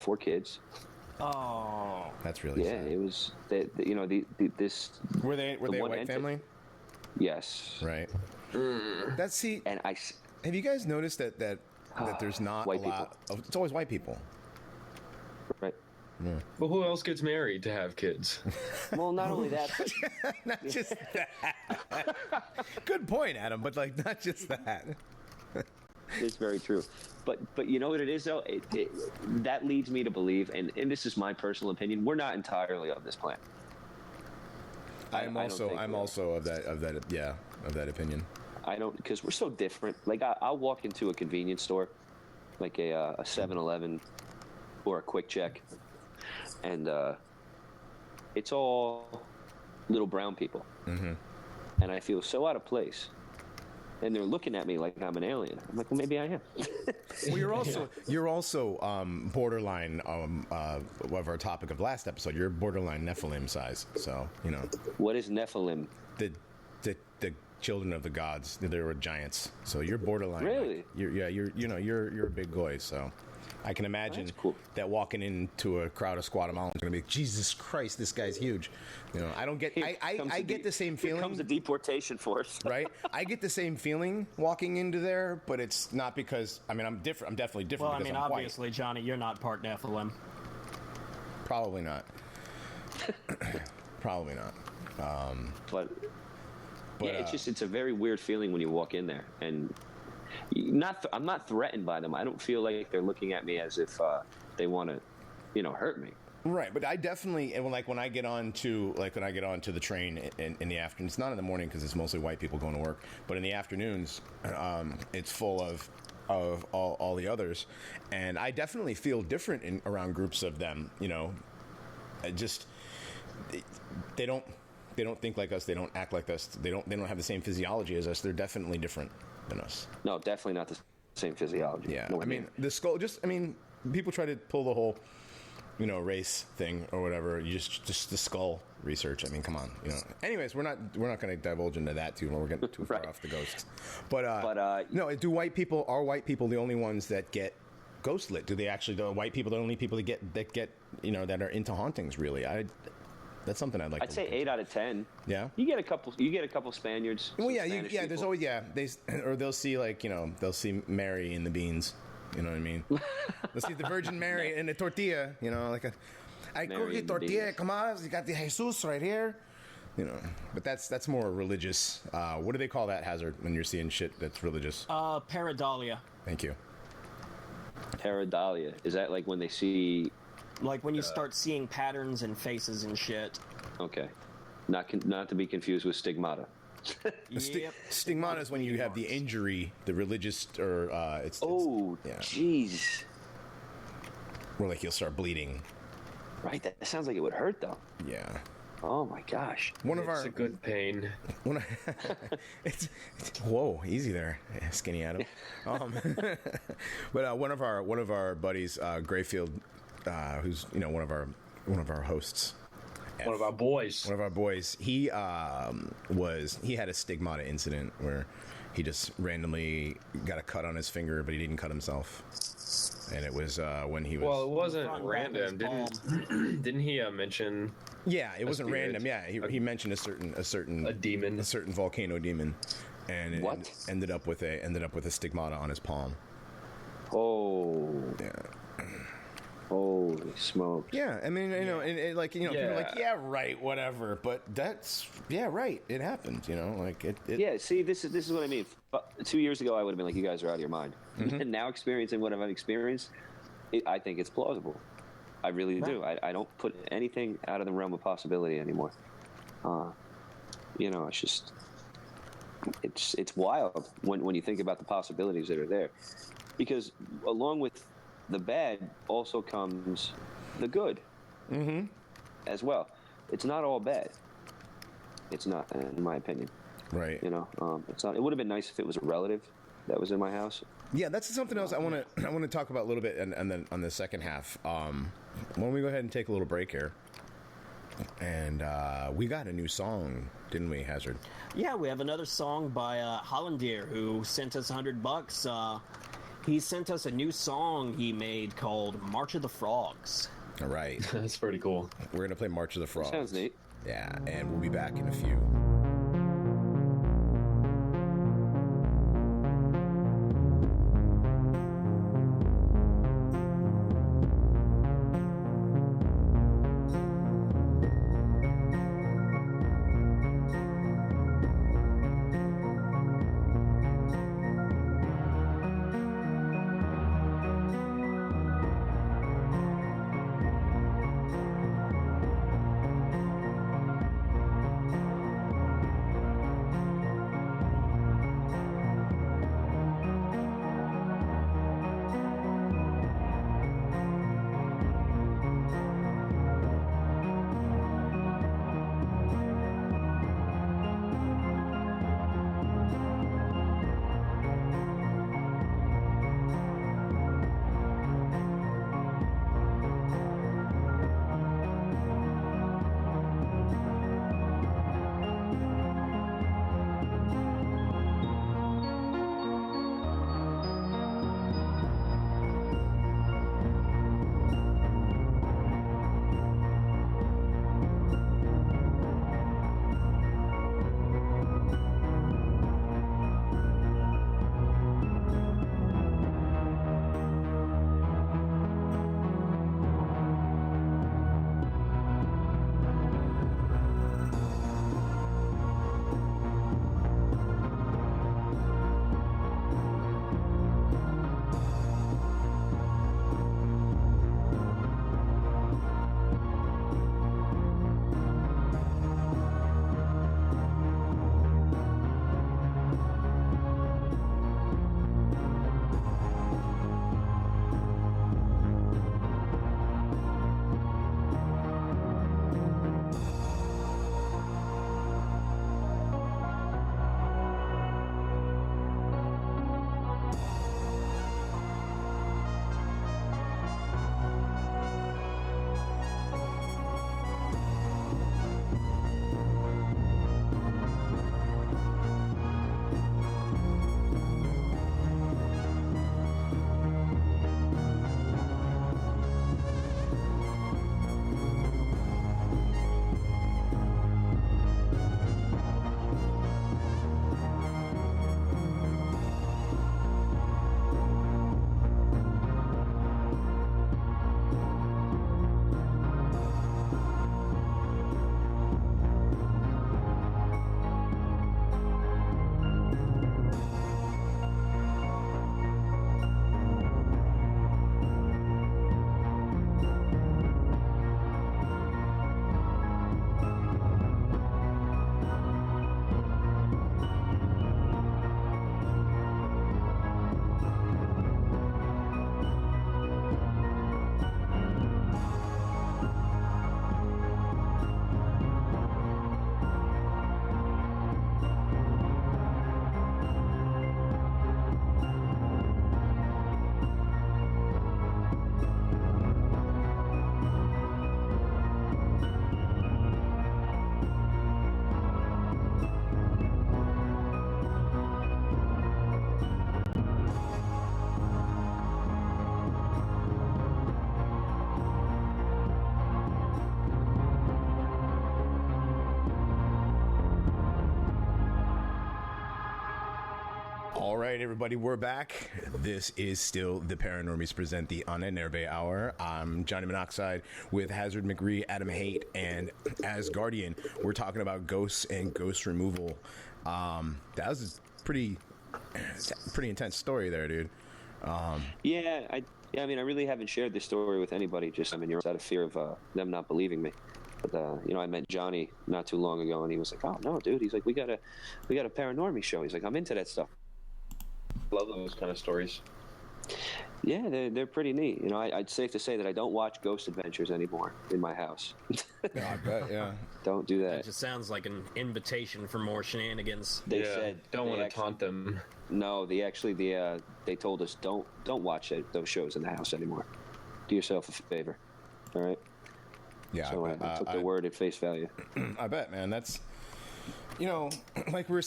4 kids. Oh, that's really sad. It was this. Were they a white family? Yes. Right. And have you guys noticed that there's not white a lot of, it's always white people. Right. Yeah. Well, who else gets married to have kids? Well, not only that, but not just that. Good point, Adam, but like not just that. It's very true. But you know what it is, though? That leads me to believe, and this is my personal opinion, we're not entirely of this planet. I'm also of that opinion. I don't, because we're so different. Like, I'll walk into a convenience store, like a 7-Eleven or a Quick Check, and it's all little brown people. Mm-hmm. And I feel so out of place. And they're looking at me like I'm an alien. I'm like, well, maybe I am. Well, you're also borderline of our topic of last episode. You're borderline Nephilim size. So what is Nephilim? The children of the gods. They were giants. So you're borderline. Really? Like, you're a big boy. So I can imagine that walking into a crowd of Guatemalans is going to be, Jesus Christ, this guy's huge. I don't get. I get the same feeling. Here comes a deportation force, right? I get the same feeling walking into there, but it's not because I'm different. I'm definitely different. Well, because I'm obviously, white. Johnny, you're not part Nephilim. Probably not. Probably not. But it's a very weird feeling when you walk in there, and I'm not threatened by them. I don't feel like they're looking at me as if they want to, hurt me. Right, but I definitely, when I get onto the train in the afternoon, it's not in the morning because it's mostly white people going to work, but in the afternoons, it's full of all the others, and I definitely feel different around groups of them. They don't think like us. They don't act like us. They don't have the same physiology as us. They're definitely different than us. No, definitely not the same physiology. Yeah, the skull. People try to pull the whole, race thing or whatever. You just the skull research. Come on. Anyways, we're not going to divulge into that too. We're getting too far off the ghosts. But no. Are white people the only ones that get ghost lit? Do they actually? The white people the only people that get that are into hauntings? Really, that's something I'd like. I'd say 8 out of 10. Yeah, you get a couple Spaniards. Well, yeah, there's always they'll see they'll see Mary in the beans. You know what I mean? They'll see the Virgin Mary in the tortilla. I cook tortilla. Come on, you got the Jesus right here. But that's more religious. What do they call that, Hazard, when you're seeing shit that's religious? Pareidolia. Thank you. Pareidolia. Is that like when they see? Like when you start seeing patterns and faces and shit. Okay. Not to be confused with stigmata. Yep. Stigmata is when you have the injury, the religious, or jeez. Where you'll start bleeding. Right. That sounds like it would hurt though. Yeah. Oh my gosh. It's a good pain. Whoa, easy there, skinny Adam. But one of our buddies, Grayfield, who's one of our hosts, one of our boys. He had a stigmata incident where he just randomly got a cut on his finger, but he didn't cut himself, and it was when he was. Well, it wasn't random. Didn't he mention? Yeah, it wasn't random. Yeah, he mentioned a certain volcano demon, and it ended up with a stigmata on his palm. Oh. Yeah. Holy smoke! Yeah, people are like, yeah, right, whatever. But right. It happened, Yeah, see, this is what I mean. 2 years ago, I would have been like, you guys are out of your mind. Mm-hmm. And now experiencing what I've experienced, I think it's plausible. I really do. I don't put anything out of the realm of possibility anymore. It's just, it's wild when you think about the possibilities that are there, because along with the bad also comes the good, as well. It's not all bad. It's not, in my opinion. Right. It's not. It would have been nice if it was a relative that was in my house. Yeah, that's something else I want to talk about a little bit, and then on the second half. Why don't we go ahead and take a little break here? And we got a new song, didn't we, Hazard? Yeah, we have another song by Hollandier, who sent us $100. He sent us a new song he made called March of the Frogs. All right. That's pretty cool. We're going to play March of the Frogs. Sounds neat. Yeah, and we'll be back in a few. All right, everybody, we're back. This is still the Paranormies present the On and Airbay Hour. I'm Johnny Monoxide with Hazard McRee, Adam Haight, and as Guardian, we're talking about ghosts and ghost removal. That was a pretty intense story there, dude. Yeah, I really haven't shared this story with anybody. Just, you're out of fear of them not believing me. But I met Johnny not too long ago, and he was like, "Oh no, dude," he's like, "We got a Paranormies show." He's like, "I'm into that stuff." Love those kind of stories. Yeah, they're pretty neat. I'd safe to say that I don't watch Ghost Adventures anymore in my house. I bet, yeah. Don't do that. It just sounds like an invitation for more shenanigans. They said don't want to taunt them. No, they told us don't watch those shows in the house anymore. Do yourself a favor. All right. Yeah. So I took the word at face value. I bet, man. That's, like we were